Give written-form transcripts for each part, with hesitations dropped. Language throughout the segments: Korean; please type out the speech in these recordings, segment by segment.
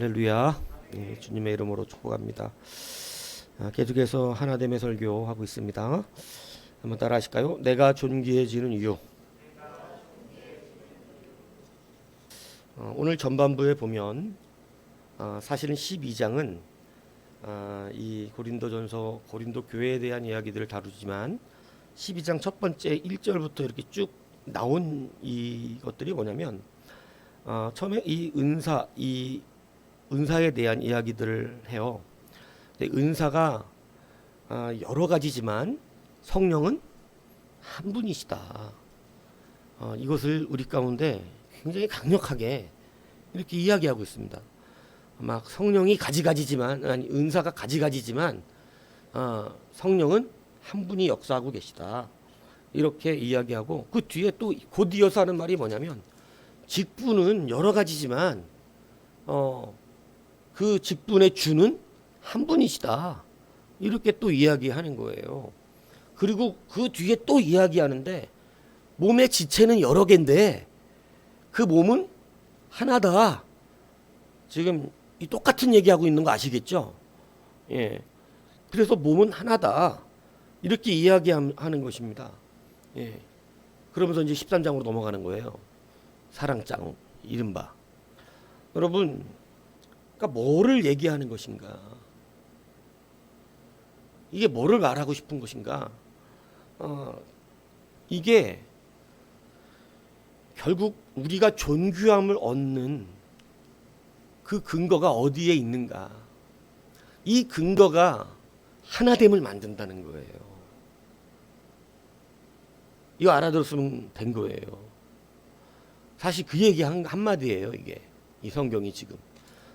할렐루야. 주님의 이름으로 축복합니다. 계속해서 하나됨의 설교하고 있습니다. 한번 따라 하실까요? 내가 존귀해지는 이유. 오늘 전반부에 보면 사실은 12장은 이 고린도전서 고린도 교회에 대한 이야기들을 다루지만 12장 첫 번째 1절부터 이렇게 쭉 나온 이것들이 뭐냐면 처음에 이 은사에 대한 이야기들을 해요. 은사가 여러 가지지만 성령은 한 분이시다. 이것을 우리 가운데 굉장히 강력하게 이렇게 이야기하고 있습니다. 막 성령이 가지가지지만 은사가 가지가지지만 성령은 한 분이 역사하고 계시다. 이렇게 이야기하고 그 뒤에 또 곧 이어서 하는 말이 뭐냐면 직분은 여러 가지지만 그 직분의 주는 한 분이시다. 이렇게 또 이야기하는 거예요. 그리고 그 뒤에 또 이야기하는데 몸의 지체는 여러 개인데 그 몸은 하나다. 지금 이 똑같은 얘기하고 있는 거 아시겠죠? 예. 그래서 몸은 하나다. 이렇게 이야기하는 것입니다. 예. 그러면서 이제 13장으로 넘어가는 거예요. 사랑장, 이른바. 여러분, 그러니까 뭐를 얘기하는 것인가? 이게 뭐를 말하고 싶은 것인가? 이게 결국 우리가 존귀함을 얻는 그 근거가 어디에 있는가? 이 근거가 하나됨을 만든다는 거예요. 이거 알아들었으면 된 거예요. 사실 그 얘기 한마디예요, 이게. 이 성경이 지금.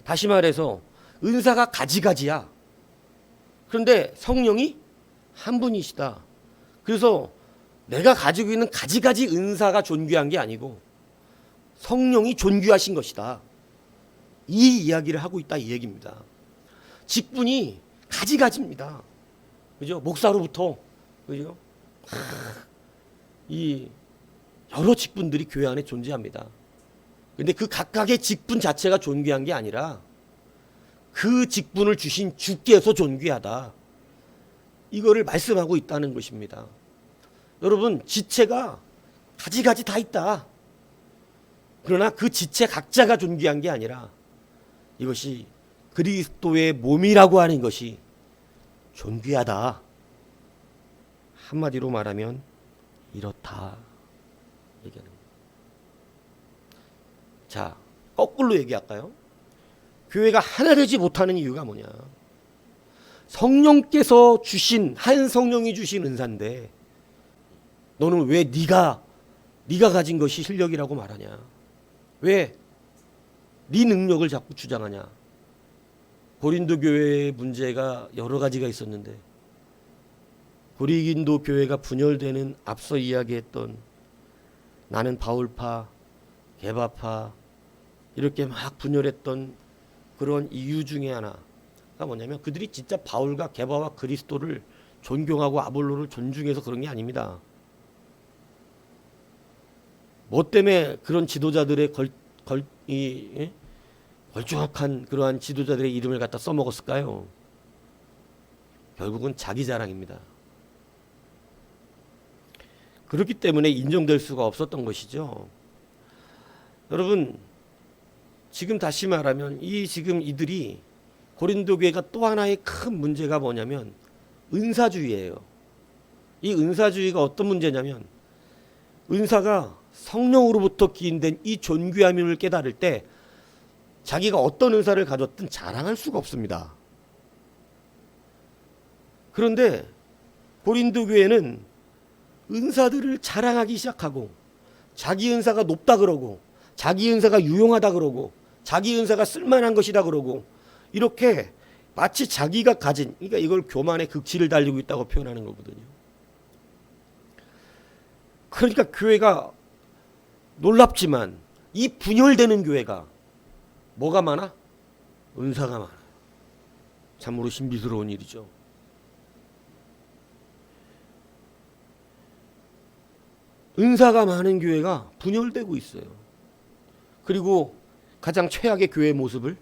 다시 말해서 은사가 가지가지야. 그런데 성령이 한 분이시다. 그래서 내가 가지고 있는 가지가지 은사가 존귀한 게 아니고 성령이 존귀하신 것이다. 이 이야기를 하고 있다 이 얘기입니다. 직분이 가지가지입니다. 그죠? 목사로부터 그죠? 이 여러 직분들이 교회 안에 존재합니다. 근데 그 각각의 직분 자체가 존귀한 게 아니라 그 직분을 주신 주께서 존귀하다. 이거를 말씀하고 있다는 것입니다. 여러분, 지체가 가지가지 다 있다. 그러나 그 지체 각자가 존귀한 게 아니라 이것이 그리스도의 몸이라고 하는 것이 존귀하다. 한마디로 말하면 이렇다. 얘기하는 거예요. 자, 거꾸로 얘기할까요? 교회가 하나 되지 못하는 이유가 뭐냐? 성령께서 주신 한 성령이 주신 은사인데 너는 왜 네가 가진 것이 실력이라고 말하냐? 왜 네 능력을 자꾸 주장하냐? 고린도 교회의 문제가 여러 가지가 있었는데 고린도 교회가 분열되는 앞서 이야기했던 나는 바울파, 게바파 이렇게 막 분열했던 그런 이유 중에 하나가 뭐냐면 그들이 진짜 바울과 게바와 그리스도를 존경하고 아볼로를 존중해서 그런 게 아닙니다. 뭐 때문에 그런 지도자들의 걸쭉한 그러한 지도자들의 이름을 갖다 써먹었을까요? 결국은 자기 자랑입니다. 그렇기 때문에 인정될 수가 없었던 것이죠. 여러분, 지금 다시 말하면 지금 이들이 고린도 교회가 또 하나의 큰 문제가 뭐냐면 은사주의예요. 이 은사주의가 어떤 문제냐면 은사가 성령으로부터 기인된 이 존귀함을 깨달을 때 자기가 어떤 은사를 가졌든 자랑할 수가 없습니다. 그런데 고린도 교회는 은사들을 자랑하기 시작하고 자기 은사가 높다 그러고 자기 은사가 유용하다 그러고 자기 은사가 쓸만한 것이다 그러고 이렇게 마치 자기가 가진 그러니까 이걸 교만의 극치를 달리고 있다고 표현하는 거거든요. 그러니까 교회가 놀랍지만 이 분열되는 교회가 뭐가 많아? 은사가 많아요. 참으로 신비스러운 일이죠. 은사가 많은 교회가 분열되고 있어요. 그리고 가장 최악의 교회의 모습을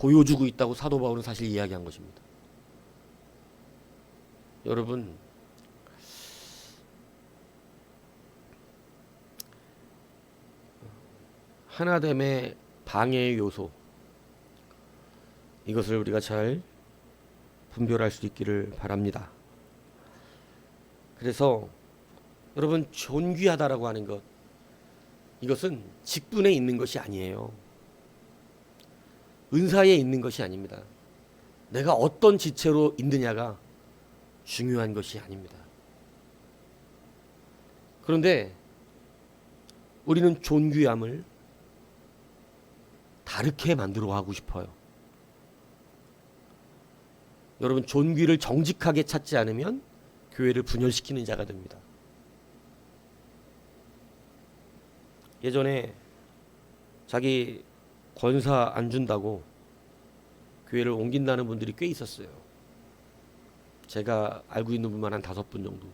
보여주고 있다고 사도 바울은 사실 이야기한 것입니다. 여러분, 하나됨의 방해의 요소, 이것을 우리가 잘 분별할 수 있기를 바랍니다. 그래서 여러분, 존귀하다라고 하는 것, 이것은 직분에 있는 것이 아니에요. 은사에 있는 것이 아닙니다. 내가 어떤 지체로 있느냐가 중요한 것이 아닙니다. 그런데 우리는 존귀함을 다르게 만들어 하고 싶어요. 여러분, 존귀를 정직하게 찾지 않으면 교회를 분열시키는 자가 됩니다. 예전에 자기 권사 안 준다고 교회를 옮긴다는 분들이 꽤 있었어요. 제가 알고 있는 분만 한 5분 정도.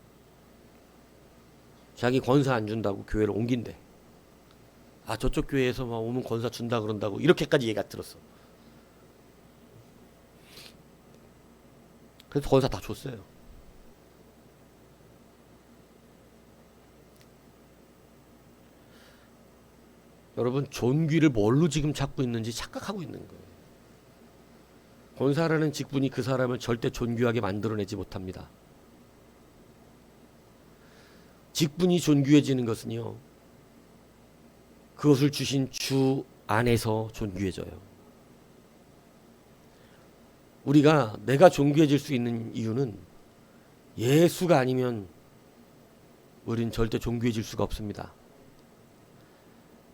자기 권사 안 준다고 교회를 옮긴대. 아, 저쪽 교회에서 막 오면 권사 준다 그런다고, 이렇게까지 얘기가 들었어. 그래서 권사 다 줬어요. 여러분, 존귀를 뭘로 지금 찾고 있는지 착각하고 있는 거예요. 권사라는 직분이 그 사람을 절대 존귀하게 만들어내지 못합니다. 직분이 존귀해지는 것은요, 그것을 주신 주 안에서 존귀해져요. 우리가 내가 존귀해질 수 있는 이유는 예수가 아니면 우린 절대 존귀해질 수가 없습니다.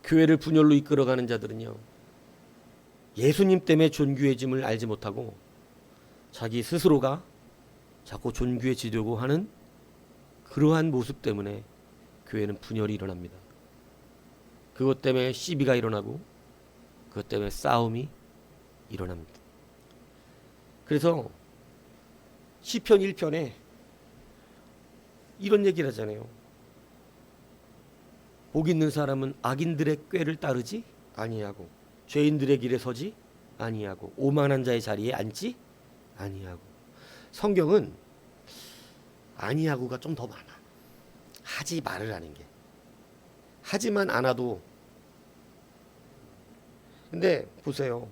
교회를 분열로 이끌어가는 자들은요, 예수님 때문에 존귀해짐을 알지 못하고 자기 스스로가 자꾸 존귀해지려고 하는 그러한 모습 때문에 교회는 분열이 일어납니다. 그것 때문에 시비가 일어나고 그것 때문에 싸움이 일어납니다. 그래서 시편 1편에 이런 얘기를 하잖아요. 복 있는 사람은 악인들의 꾀를 따르지 아니하고 죄인들의 길에 서지 아니하고 오만한 자의 자리에 앉지 아니하고. 성경은 아니하고가 좀 더 많아. 하지 말으라는 게. 하지만 않아도. 근데 보세요.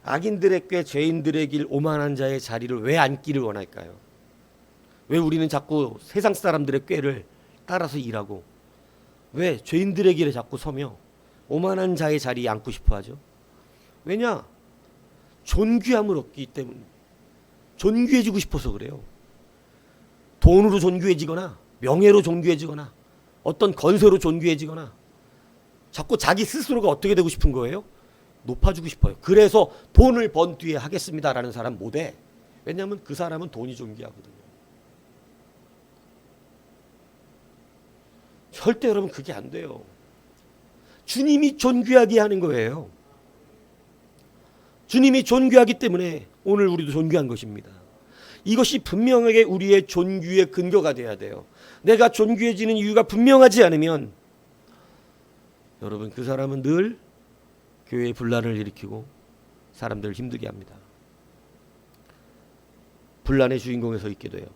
악인들의 꾀, 죄인들의 길, 오만한 자의 자리를 왜 앉기를 원할까요? 왜 우리는 자꾸 세상 사람들의 꾀를 따라서 일하고, 왜 죄인들의 길에 자꾸 서며 오만한 자의 자리에 앉고 싶어 하죠? 왜냐? 존귀함을 얻기 때문에. 존귀해지고 싶어서 그래요. 돈으로 존귀해지거나 명예로 존귀해지거나 어떤 건설로 존귀해지거나 자꾸 자기 스스로가 어떻게 되고 싶은 거예요? 높아지고 싶어요. 그래서 돈을 번 뒤에 하겠습니다라는 사람 못해. 왜냐하면 그 사람은 돈이 존귀하거든요. 절대 여러분 그게 안 돼요. 주님이 존귀하게 하는 거예요. 주님이 존귀하기 때문에 오늘 우리도 존귀한 것입니다. 이것이 분명하게 우리의 존귀의 근거가 돼야 돼요. 내가 존귀해지는 이유가 분명하지 않으면 여러분, 그 사람은 늘 교회에 분란을 일으키고 사람들을 힘들게 합니다. 분란의 주인공에 서 있게 돼요.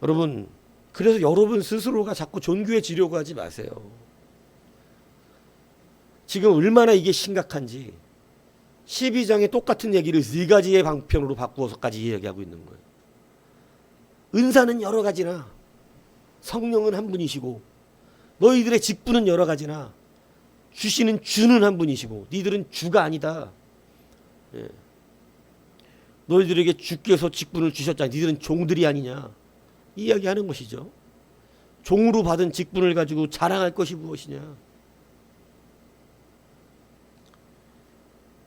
여러분, 그래서 여러분 스스로가 자꾸 존귀해지려고 하지 마세요. 지금 얼마나 이게 심각한지 12장에 똑같은 얘기를 4가지의 방편으로 바꾸어서까지 이야기하고 있는 거예요. 은사는 여러 가지나 성령은 한 분이시고 너희들의 직분은 여러 가지나 주시는 주는 한 분이시고 니들은 주가 아니다. 예. 너희들에게 주께서 직분을 주셨잖아. 니들은 종들이 아니냐. 이야기하는 것이죠. 종으로 받은 직분을 가지고 자랑할 것이 무엇이냐.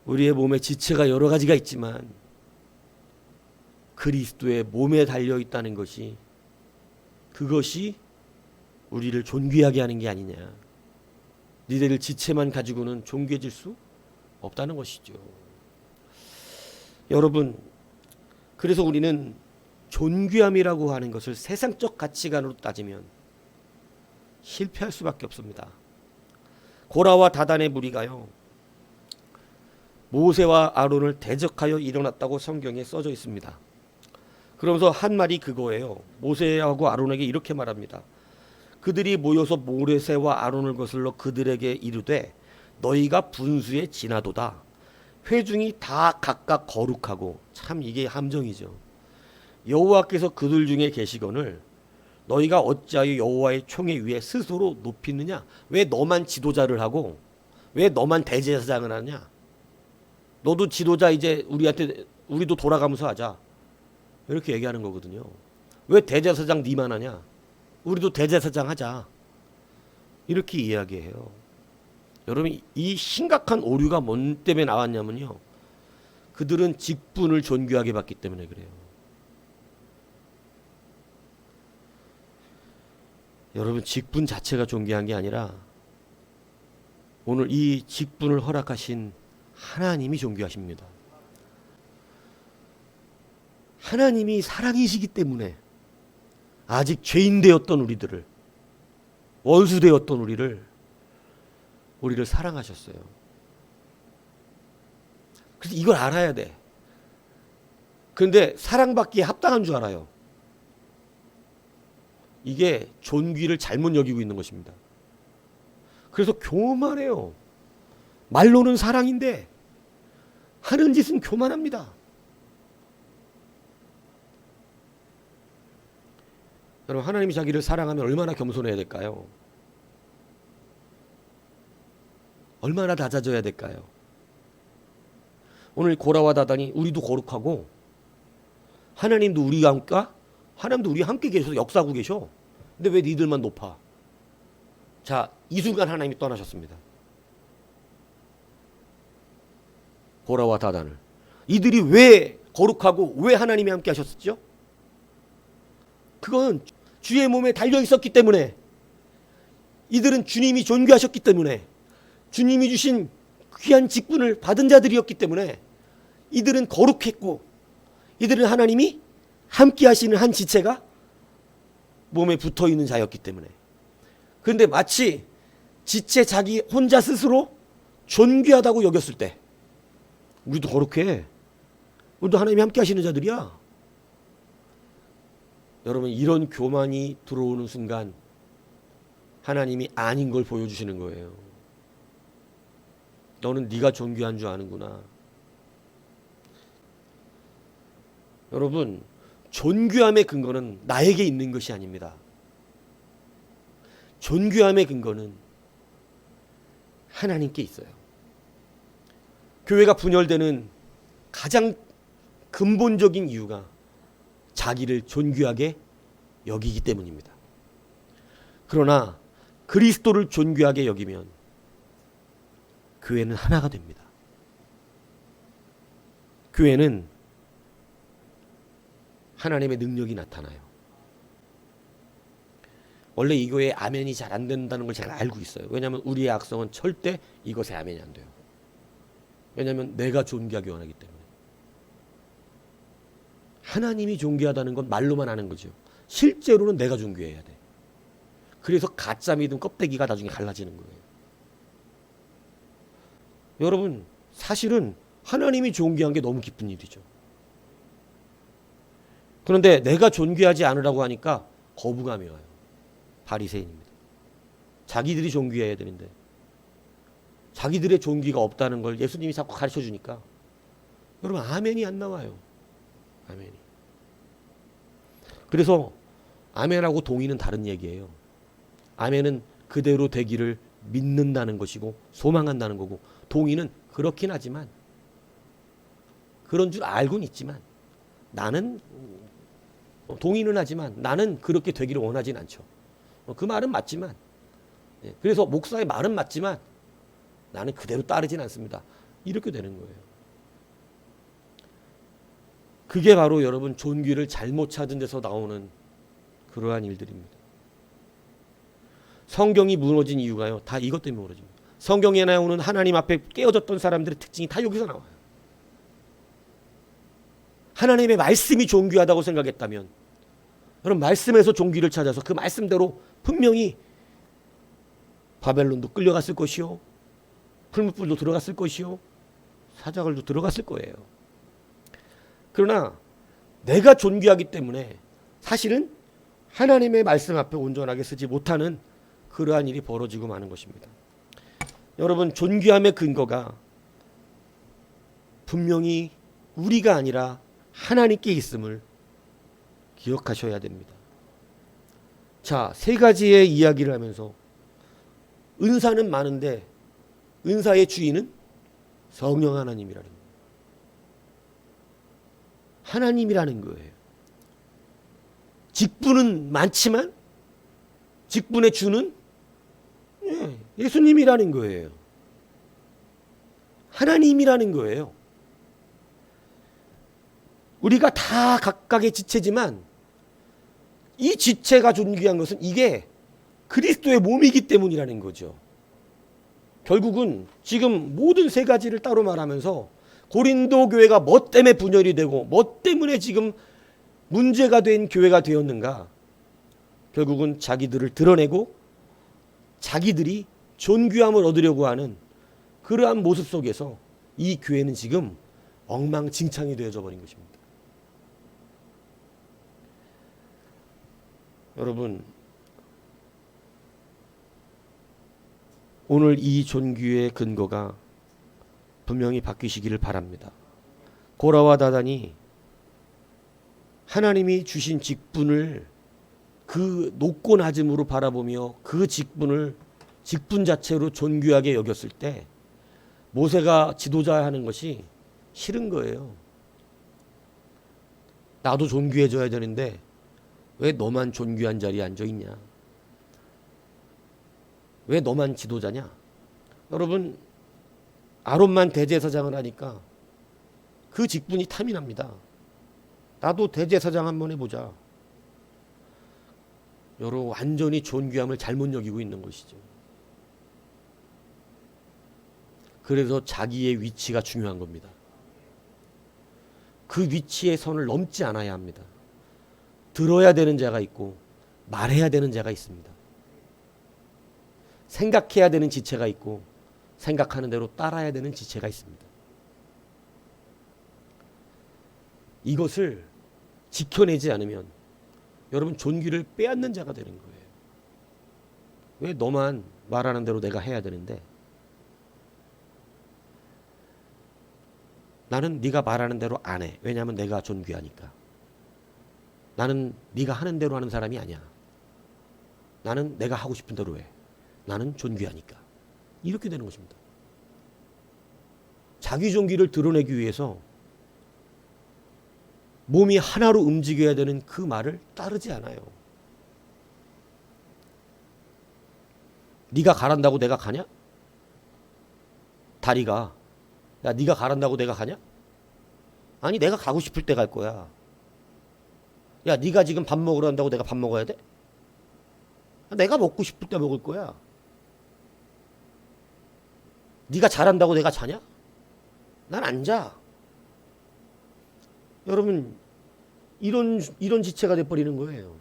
우리의 몸에 지체가 여러 가지가 있지만 그리스도의 몸에 달려 있다는 것이, 그것이 우리를 존귀하게 하는 게 아니냐. 니들 지체만 가지고는 존귀해질 수 없다는 것이죠. 여러분, 그래서 우리는 존귀함이라고 하는 것을 세상적 가치관으로 따지면 실패할 수밖에 없습니다. 고라와 다단의 무리가요, 모세와 아론을 대적하여 일어났다고 성경에 써져 있습니다. 그러면서 한 말이 그거예요. 모세하고 아론에게 이렇게 말합니다. 그들이 모여서 모세와 아론을 거슬러 그들에게 이르되 너희가 분수에 지나도다. 회중이 다 각각 거룩하고, 참 이게 함정이죠. 여호와께서 그들 중에 계시거늘 너희가 어찌하여 여호와의 총회 위에 스스로 높이느냐? 왜 너만 지도자를 하고 왜 너만 대제사장을 하냐? 너도 지도자 이제 우리도 돌아가면서 하자. 이렇게 얘기하는 거거든요. 왜 대제사장 니만 하냐? 우리도 대제사장 하자. 이렇게 이야기해요. 여러분, 이 심각한 오류가 뭔 때문에 나왔냐면요. 그들은 직분을 존귀하게 받기 때문에 그래요. 여러분, 직분 자체가 존귀한 게 아니라 오늘 이 직분을 허락하신 하나님이 존귀하십니다. 하나님이 사랑이시기 때문에 아직 죄인 되었던 우리들을, 원수 되었던 우리를 사랑하셨어요. 그래서 이걸 알아야 돼. 그런데 사랑받기에 합당한 줄 알아요. 이게 존귀를 잘못 여기고 있는 것입니다. 그래서 교만해요. 말로는 사랑인데 하는 짓은 교만합니다. 여러분, 하나님이 자기를 사랑하면 얼마나 겸손해야 될까요? 얼마나 낮아져야 될까요? 오늘 고라와 다단이 우리도 거룩하고 하나님도 우리와 함께 계셔서 역사하고 계셔. 근데 왜 니들만 높아? 자, 이 순간 하나님이 떠나셨습니다. 고라와 다단을. 이들이 왜 거룩하고 왜 하나님이 함께 하셨었죠? 그건 주의 몸에 달려 있었기 때문에, 이들은 주님이 존귀하셨기 때문에, 주님이 주신 귀한 직분을 받은 자들이었기 때문에 이들은 거룩했고, 이들은 하나님이 함께 하시는 한 지체가 몸에 붙어 있는 자였기 때문에. 그런데 마치 지체 자기 혼자 스스로 존귀하다고 여겼을 때, 우리도 거룩해, 우리도 하나님이 함께 하시는 자들이야. 여러분, 이런 교만이 들어오는 순간 하나님이 아닌 걸 보여주시는 거예요. 너는 네가 존귀한 줄 아는구나. 여러분, 존귀함의 근거는 나에게 있는 것이 아닙니다. 존귀함의 근거는 하나님께 있어요. 교회가 분열되는 가장 근본적인 이유가 자기를 존귀하게 여기기 때문입니다. 그러나 그리스도를 존귀하게 여기면 교회는 하나가 됩니다. 교회는 하나님의 능력이 나타나요. 원래 이 교회에 아멘이 잘 안 된다는 걸 제가 알고 있어요. 왜냐하면 우리의 악성은 절대 이것에 아멘이 안 돼요. 왜냐하면 내가 존귀하게 원하기 때문에. 하나님이 존귀하다는 건 말로만 하는 거죠. 실제로는 내가 존귀해야 돼. 그래서 가짜 믿음 껍데기가 나중에 갈라지는 거예요. 여러분, 사실은 하나님이 존귀한 게 너무 기쁜 일이죠. 그런데 내가 존귀하지 않으라고 하니까 거부감이 와요. 바리새인입니다. 자기들이 존귀해야 되는데 자기들의 존귀가 없다는 걸 예수님이 자꾸 가르쳐 주니까 여러분, 아멘이 안 나와요. 아멘이. 그래서 아멘하고 동의는 다른 얘기예요. 아멘은 그대로 되기를 믿는다는 것이고 소망한다는 거고, 동의는 그렇긴 하지만, 그런 줄 알고는 있지만, 나는 동의는 하지만 나는 그렇게 되기를 원하진 않죠. 그 말은 맞지만, 그래서 목사의 말은 맞지만 나는 그대로 따르진 않습니다. 이렇게 되는 거예요. 그게 바로 여러분 존귀를 잘못 찾은 데서 나오는 그러한 일들입니다. 성경이 무너진 이유가요, 다 이것 때문에 무너집니다. 성경에 나오는 하나님 앞에 깨어졌던 사람들의 특징이 다 여기서 나와요. 하나님의 말씀이 존귀하다고 생각했다면, 여러분, 말씀에서 존귀를 찾아서 그 말씀대로 분명히 바벨론도 끌려갔을 것이요, 풀무불도 들어갔을 것이요, 사자굴도 들어갔을 거예요. 그러나 내가 존귀하기 때문에 사실은 하나님의 말씀 앞에 온전하게 쓰지 못하는 그러한 일이 벌어지고 마는 것입니다. 여러분, 존귀함의 근거가 분명히 우리가 아니라 하나님께 있음을 기억하셔야 됩니다. 자, 세 가지의 이야기를 하면서 은사는 많은데 은사의 주인은 성령 하나님이라는 거예요. 하나님이라는 거예요. 직분은 많지만 직분의 주는 예수님이라는 거예요. 하나님이라는 거예요. 우리가 다 각각의 지체지만 이 지체가 존귀한 것은 이게 그리스도의 몸이기 때문이라는 거죠. 결국은 지금 모든 세 가지를 따로 말하면서 고린도 교회가 뭐 때문에 분열이 되고 뭐 때문에 지금 문제가 된 교회가 되었는가? 결국은 자기들을 드러내고 자기들이 존귀함을 얻으려고 하는 그러한 모습 속에서 이 교회는 지금 엉망진창이 되어져 버린 것입니다. 여러분, 오늘 이 존귀의 근거가 분명히 바뀌시기를 바랍니다. 고라와 다단이 하나님이 주신 직분을 그 높고 낮음으로 바라보며 그 직분을 직분 자체로 존귀하게 여겼을 때 모세가 지도자 하는 것이 싫은 거예요. 나도 존귀해져야 되는데 왜 너만 존귀한 자리에 앉아 있냐? 왜 너만 지도자냐? 여러분, 아론만 대제사장을 하니까 그 직분이 탐이 납니다. 나도 대제사장 한번 해보자. 여러분, 완전히 존귀함을 잘못 여기고 있는 것이죠. 그래서 자기의 위치가 중요한 겁니다. 그 위치의 선을 넘지 않아야 합니다. 들어야 되는 자가 있고 말해야 되는 자가 있습니다. 생각해야 되는 지체가 있고 생각하는 대로 따라야 되는 지체가 있습니다. 이것을 지켜내지 않으면 여러분 존귀를 빼앗는 자가 되는 거예요. 왜 너만 말하는 대로 내가 해야 되는데 나는 네가 말하는 대로 안 해. 왜냐하면 내가 존귀하니까. 나는 네가 하는 대로 하는 사람이 아니야. 나는 내가 하고 싶은 대로 해. 나는 존귀하니까. 이렇게 되는 것입니다. 자기 존귀를 드러내기 위해서 몸이 하나로 움직여야 되는 그 말을 따르지 않아요. 네가 가란다고 내가 가냐? 다리가 야 네가 가란다고 내가 가냐? 아니 내가 가고 싶을 때 갈 거야. 야 네가 지금 밥 먹으러 한다고 내가 밥 먹어야 돼? 내가 먹고 싶을 때 먹을 거야. 네가 잘한다고 내가 자냐? 난 안 자. 여러분 이런 지체가 돼버리는 거예요.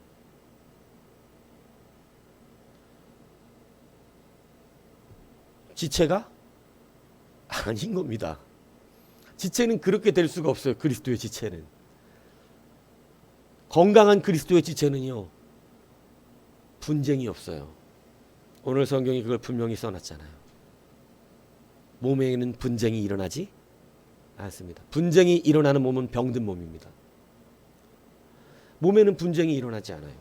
지체가 아닌 겁니다. 지체는 그렇게 될 수가 없어요. 그리스도의 지체는. 건강한 그리스도의 지체는요. 분쟁이 없어요. 오늘 성경이 그걸 분명히 써놨잖아요. 몸에는 분쟁이 일어나지 않습니다. 분쟁이 일어나는 몸은 병든 몸입니다. 몸에는 분쟁이 일어나지 않아요.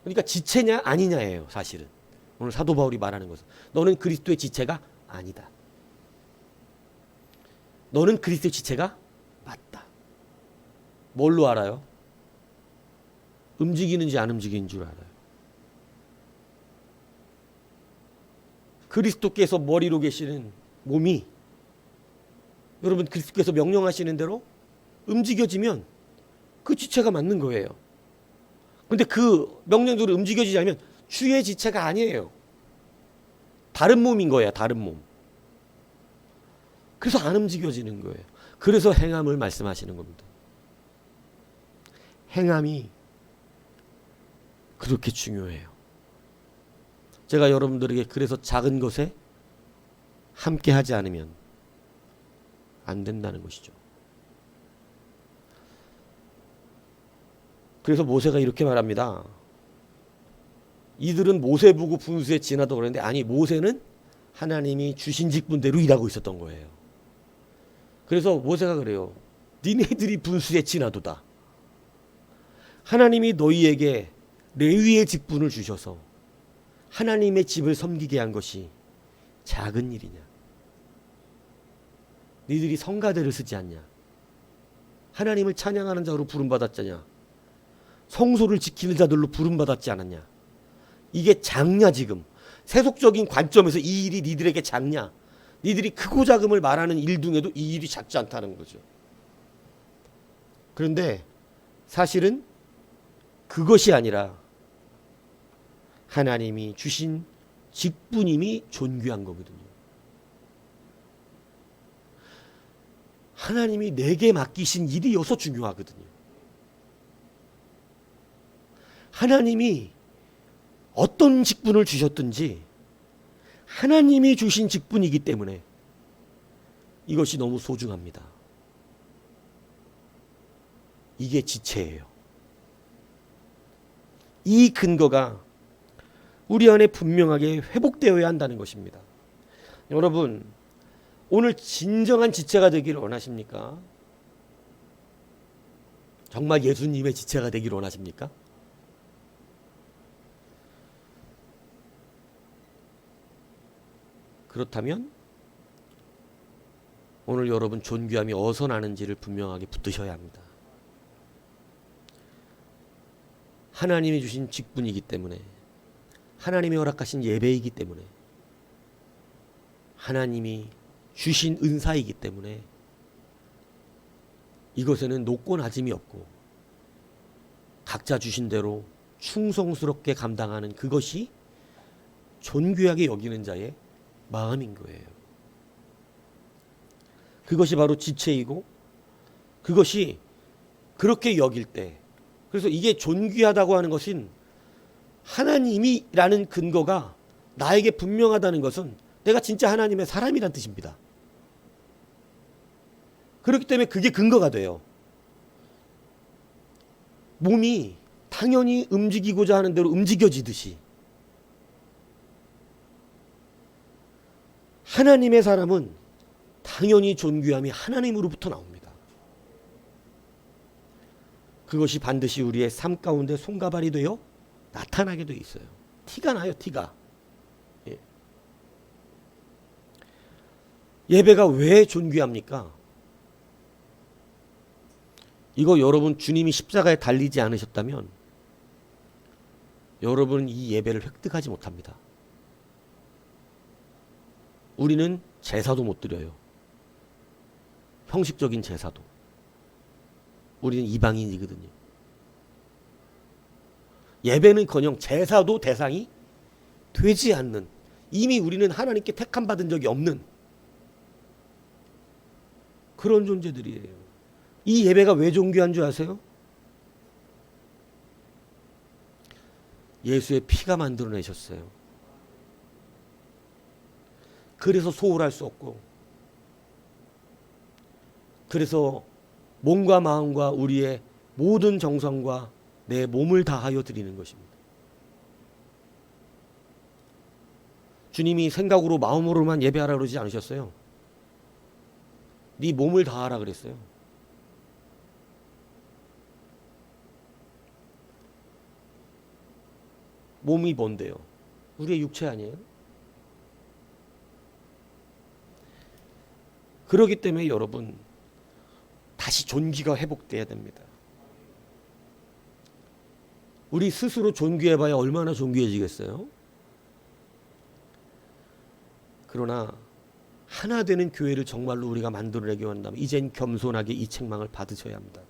그러니까 지체냐 아니냐예요. 사실은 오늘 사도 바울이 말하는 것은 너는 그리스도의 지체가 아니다. 너는 그리스도의 지체가 맞다. 뭘로 알아요? 움직이는지 안 움직이는 줄 알아요. 그리스도께서 머리로 계시는 몸이 여러분 그리스도께서 명령하시는 대로 움직여지면 그 지체가 맞는 거예요. 그런데 그 명령대로 움직여지지 않으면 주의 지체가 아니에요. 다른 몸인 거예요. 다른 몸. 그래서 안 움직여지는 거예요. 그래서 행함을 말씀하시는 겁니다. 행함이 그렇게 중요해요. 제가 여러분들에게 그래서 작은 것에 함께 하지 않으면 안 된다는 것이죠. 그래서 모세가 이렇게 말합니다. 이들은 모세 보고 분수에 지나도 그러는데 아니 모세는 하나님이 주신 직분대로 일하고 있었던 거예요. 그래서 모세가 그래요. 니네들이 분수에 지나도다. 하나님이 너희에게 레위의 직분을 주셔서 하나님의 집을 섬기게 한 것이 작은 일이냐? 니들이 성가대를 쓰지 않냐? 하나님을 찬양하는 자로 부름받았잖냐? 성소를 지키는 자들로 부름받았지 않았냐? 이게 작냐 지금? 세속적인 관점에서 이 일이 니들에게 작냐? 니들이 크고 작음을 말하는 일 중에도 이 일이 작지 않다는 거죠. 그런데 사실은 그것이 아니라 하나님이 주신 직분임이 존귀한 거거든요. 하나님이 내게 맡기신 일이 여서 중요하거든요. 하나님이 어떤 직분을 주셨든지 하나님이 주신 직분이기 때문에 이것이 너무 소중합니다. 이게 지체예요. 이 근거가 우리 안에 분명하게 회복되어야 한다는 것입니다. 여러분, 오늘 진정한 지체가 되기를 원하십니까? 정말 예수님의 지체가 되기를 원하십니까? 그렇다면 오늘 여러분 존귀함이 어디서 나는지를 분명하게 붙드셔야 합니다. 하나님이 주신 직분이기 때문에, 하나님이 허락하신 예배이기 때문에, 하나님이 주신 은사이기 때문에 이것에는 높고 낮음이 없고 각자 주신 대로 충성스럽게 감당하는 그것이 존귀하게 여기는 자의 마음인 거예요. 그것이 바로 지체이고 그것이 그렇게 여길 때, 그래서 이게 존귀하다고 하는 것은 하나님이라는 근거가 나에게 분명하다는 것은 내가 진짜 하나님의 사람이란 뜻입니다. 그렇기 때문에 그게 근거가 돼요. 몸이 당연히 움직이고자 하는 대로 움직여지듯이 하나님의 사람은 당연히 존귀함이 하나님으로부터 나옵니다. 그것이 반드시 우리의 삶 가운데 손가발이 되어 나타나게 돼 있어요. 티가 나요, 티가. 예. 예배가 왜 존귀합니까? 이거 여러분 주님이 십자가에 달리지 않으셨다면 여러분은 이 예배를 획득하지 못합니다. 우리는 제사도 못 드려요. 형식적인 제사도. 우리는 이방인이거든요. 예배는커녕 제사도 대상이 되지 않는, 이미 우리는 하나님께 택함 받은 적이 없는 그런 존재들이에요. 이 예배가 왜 존귀한 줄 아세요? 예수의 피가 만들어내셨어요. 그래서 소홀할 수 없고, 그래서 몸과 마음과 우리의 모든 정성과 내 몸을 다하여 드리는 것입니다. 주님이 생각으로 마음으로만 예배하라 그러지 않으셨어요. 네 몸을 다하라 그랬어요. 몸이 뭔데요? 우리의 육체 아니에요? 그렇기 때문에 여러분 다시 존귀가 회복돼야 됩니다. 우리 스스로 존귀해봐야 얼마나 존귀해지겠어요? 그러나 하나 되는 교회를 정말로 우리가 만들어내기 원한다면 이젠 겸손하게 이 책망을 받으셔야 합니다.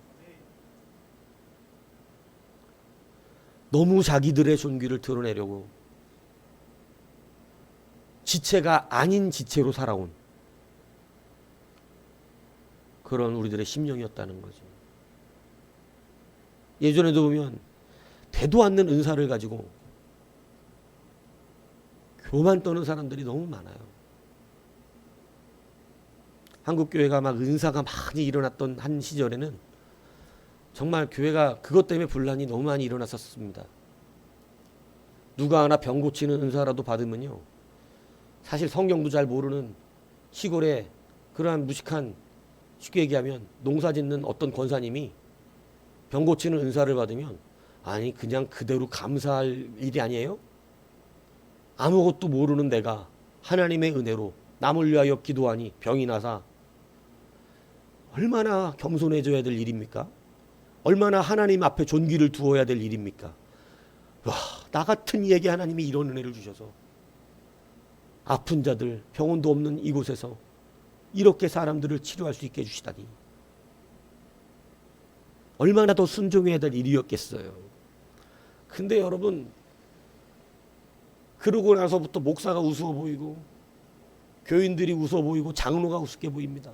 너무 자기들의 존귀를 드러내려고 지체가 아닌 지체로 살아온 그런 우리들의 심령이었다는 거죠. 예전에도 보면 되도 않는 은사를 가지고 교만 떠는 사람들이 너무 많아요. 한국 교회가 막 은사가 많이 일어났던 한 시절에는 정말 교회가 그것 때문에 분란이 너무 많이 일어났었습니다. 누가 하나 병 고치는 은사라도 받으면요, 사실 성경도 잘 모르는 시골에 그러한 무식한, 쉽게 얘기하면 농사 짓는 어떤 권사님이 병 고치는 은사를 받으면 아니 그냥 그대로 감사할 일이 아니에요? 아무것도 모르는 내가 하나님의 은혜로 남을 위하여 기도하니 병이 나사, 얼마나 겸손해져야 될 일입니까? 얼마나 하나님 앞에 존귀를 두어야 될 일입니까? 와, 나 같은 이에게 하나님이 이런 은혜를 주셔서 아픈 자들, 병원도 없는 이곳에서 이렇게 사람들을 치료할 수 있게 해주시다니 얼마나 더 순종해야 될 일이었겠어요. 근데 여러분, 그러고 나서부터 목사가 우스워 보이고 교인들이 웃어 보이고 장로가 우습게 보입니다.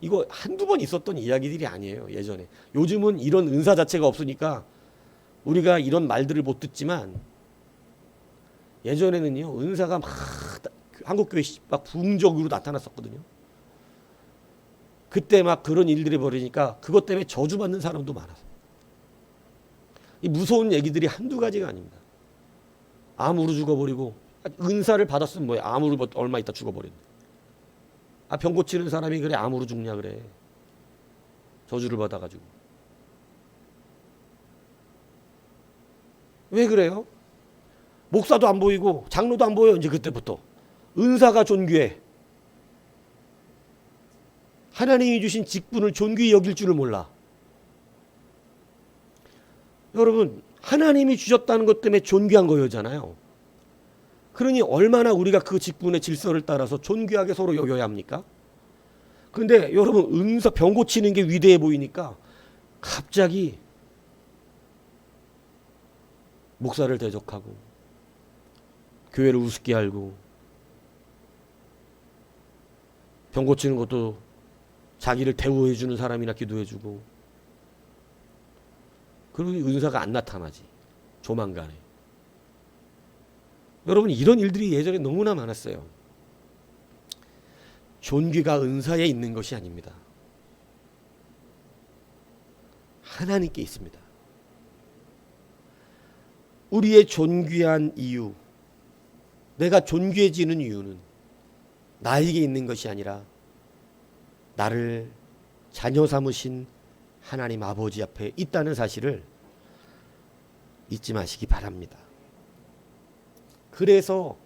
이거 한두 번 있었던 이야기들이 아니에요. 예전에. 요즘은 이런 은사 자체가 없으니까 우리가 이런 말들을 못 듣지만, 예전에는요, 은사가 막 한국교회 막 부흥적으로 나타났었거든요. 그때 막 그런 일들이 벌어지니까 그것 때문에 저주받는 사람도 많았어요. 이 무서운 얘기들이 한두 가지가 아닙니다. 암으로 죽어버리고, 은사를 받았으면 뭐야, 암으로 얼마 있다 죽어버렸네. 아, 병 고치는 사람이 그래 암으로 죽냐 그래. 저주를 받아가지고. 왜 그래요? 목사도 안 보이고 장로도 안 보여. 이제 그때부터 은사가 존귀해. 하나님이 주신 직분을 존귀히 여길 줄을 몰라. 여러분, 하나님이 주셨다는 것 때문에 존귀한 거잖아요. 그러니 얼마나 우리가 그 직분의 질서를 따라서 존귀하게 서로 여겨야 합니까? 그런데 여러분, 은사, 병 고치는 게 위대해 보이니까 갑자기 목사를 대적하고 교회를 우습게 알고, 병 고치는 것도 자기를 대우해 주는 사람이나 기도해 주고, 그리고 은사가 안 나타나지 조만간에. 여러분, 이런 일들이 예전에 너무나 많았어요. 존귀가 은사에 있는 것이 아닙니다. 하나님께 있습니다. 우리의 존귀한 이유, 내가 존귀해지는 이유는 나에게 있는 것이 아니라 나를 자녀 삼으신 하나님 아버지 앞에 있다는 사실을 잊지 마시기 바랍니다. 그래서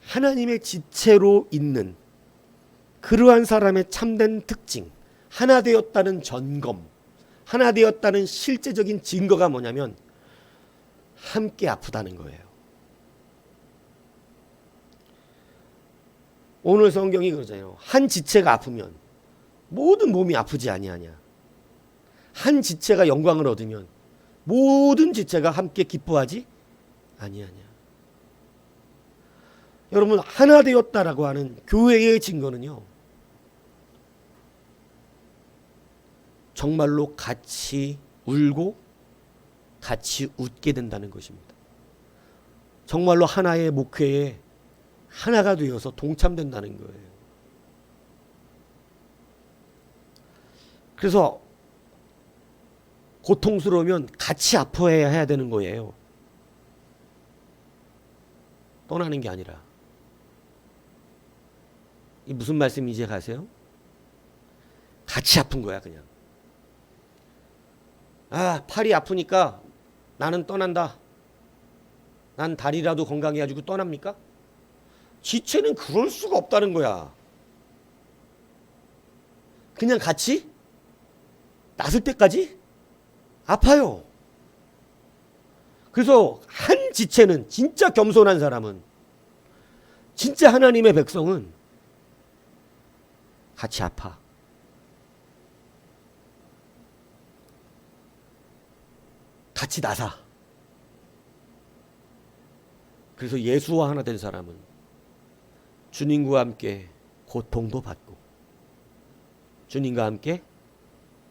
하나님의 지체로 있는 그러한 사람의 참된 특징, 하나 되었다는 점검, 하나 되었다는 실제적인 증거가 뭐냐면 함께 아프다는 거예요. 오늘 성경이 그러잖아요. 한 지체가 아프면 모든 몸이 아프지 아니하냐. 한 지체가 영광을 얻으면 모든 지체가 함께 기뻐하지 아니하냐. 여러분, 하나 되었다라고 하는 교회의 증거는요, 정말로 같이 울고 같이 웃게 된다는 것입니다. 정말로 하나의 목회에 하나가 되어서 동참된다는 거예요. 그래서 고통스러우면 같이 아파해야 되는 거예요. 떠나는 게 아니라. 이 무슨 말씀인지 가세요? 같이 아픈 거야, 그냥. 아, 팔이 아프니까 나는 떠난다. 난 다리라도 건강해 가지고 떠납니까? 지체는 그럴 수가 없다는 거야. 그냥 같이 낫을 때까지 아파요. 그래서 한 지체는, 진짜 겸손한 사람은, 진짜 하나님의 백성은 같이 아파. 같이 나사. 그래서 예수와 하나 된 사람은 주님과 함께 고통도 받고 주님과 함께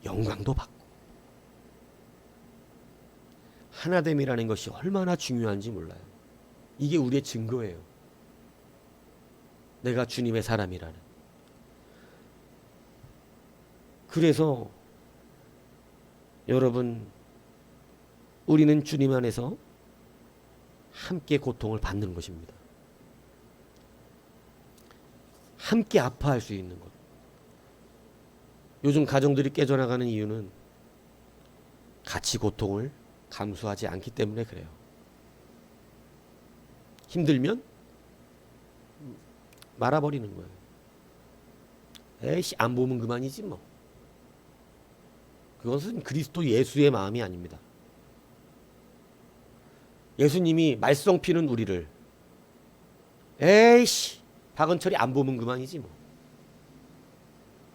영광도 받고, 하나됨이라는 것이 얼마나 중요한지 몰라요. 이게 우리의 증거예요. 내가 주님의 사람이라는. 그래서 여러분, 우리는 주님 안에서 함께 고통을 받는 것입니다. 함께 아파할 수 있는 것. 요즘 가정들이 깨져나가는 이유는 같이 고통을 감수하지 않기 때문에 그래요. 힘들면 말아버리는 거예요. 에이씨, 안 보면 그만이지 뭐. 그것은 그리스도 예수의 마음이 아닙니다. 예수님이 말썽 피는 우리를 에이씨, 박은철이 안 보면 그만이지 뭐.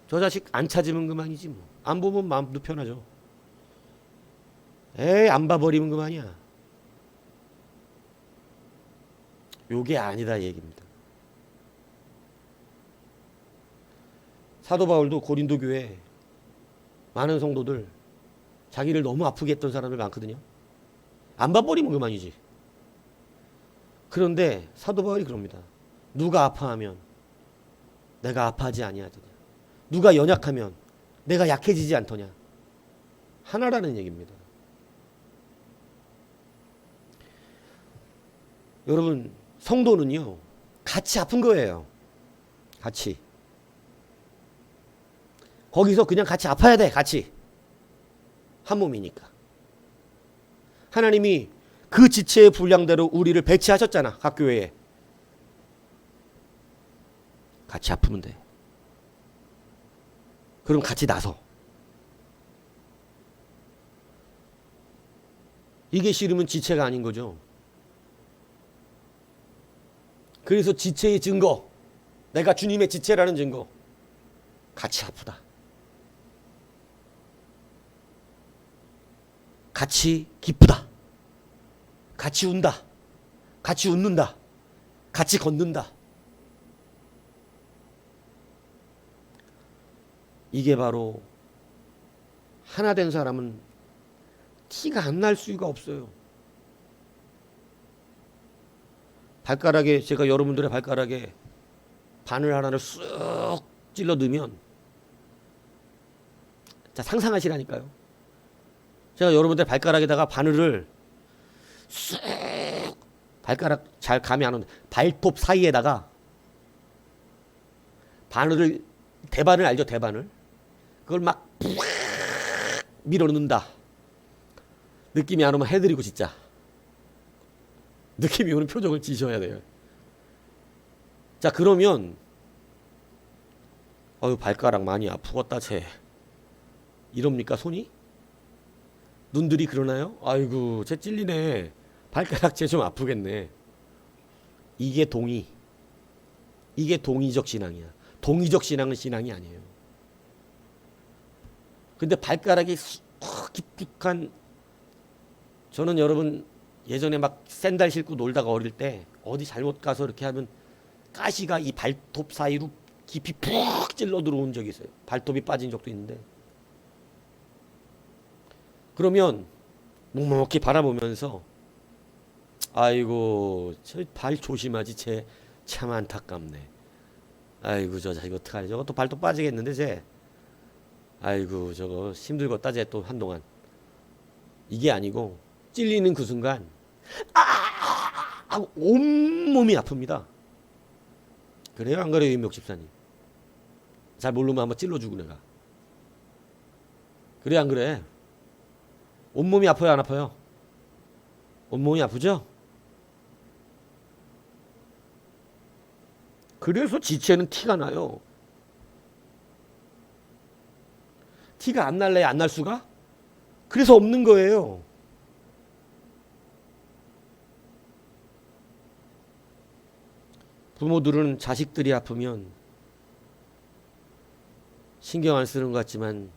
저 자식 안 찾으면 그만이지 뭐. 안 보면 마음도 편하죠. 에이, 안 봐버리면 그만이야. 요게 아니다 얘기입니다. 사도 바울도 고린도 교회 많은 성도들 자기를 너무 아프게 했던 사람들 많거든요. 안 봐버리면 그만이지. 그런데 사도 바울이 그럽니다. 누가 아파하면 내가 아파하지 아니하더냐. 누가 연약하면 내가 약해지지 않더냐. 하나라는 얘기입니다. 여러분, 성도는요 같이 아픈 거예요. 같이. 거기서 그냥 같이 아파야 돼. 같이. 한 몸이니까. 하나님이 그 지체의 분량대로 우리를 배치하셨잖아. 각 교회에. 같이 아프면 돼. 그럼 같이 나서. 이게 싫으면 지체가 아닌 거죠. 그래서 지체의 증거, 내가 주님의 지체라는 증거, 같이 아프다. 같이 기쁘다. 같이 운다. 같이 웃는다. 같이 걷는다. 이게 바로 하나 된 사람은 티가 안 날 수가 없어요. 발가락에, 제가 여러분들의 발가락에 바늘 하나를 쑥 찔러 넣으면, 자, 상상하시라니까요. 제가 여러분들 발가락에다가 바늘을 쑥, 발가락 잘 감이 안 오는데 발톱 사이에다가 바늘을, 대바늘 알죠? 대바늘. 그걸 막 밀어 넣는다. 느낌이 안 오면 해드리고 진짜. 느낌이 오는 표정을 지셔야 돼요. 자, 그러면 발가락 많이 아프겠다 쟤. 이럽니까 손이? 눈들이 그러나요? 아이고 쟤 찔리네. 발가락 쟤 좀 아프겠네. 이게 동의. 이게 동의적 신앙이야. 동의적 신앙은 신앙이 아니에요. 근데 발가락이 깊숙한, 저는 여러분 예전에 막 샌들 신고 놀다가 어릴 때 어디 잘못 가서 이렇게 하면 가시가 이 발톱 사이로 깊이 푹 찔러 들어온 적이 있어요. 발톱이 빠진 적도 있는데. 그러면 묵묵히 바라보면서 아이고 저 발 조심하지 쟤 참 안타깝네. 아이고 저 자식 어떡하냐. 저거 또 발톱 빠지겠는데 쟤. 아이고 저거 힘들겠다 쟤 또 한동안. 이게 아니고 찔리는 그 순간 하고 온몸이 아픕니다. 그래요 안 그래요 임목 집사님? 잘 모르면 한번 찔러주고 내가. 그래 안 그래? 온몸이 아파요 안 아파요? 온몸이 아프죠? 그래서 지체는 티가 나요. 티가 안 날래 안 날 수가? 그래서 없는 거예요. 부모들은 자식들이 아프면 신경 안 쓰는 것 같지만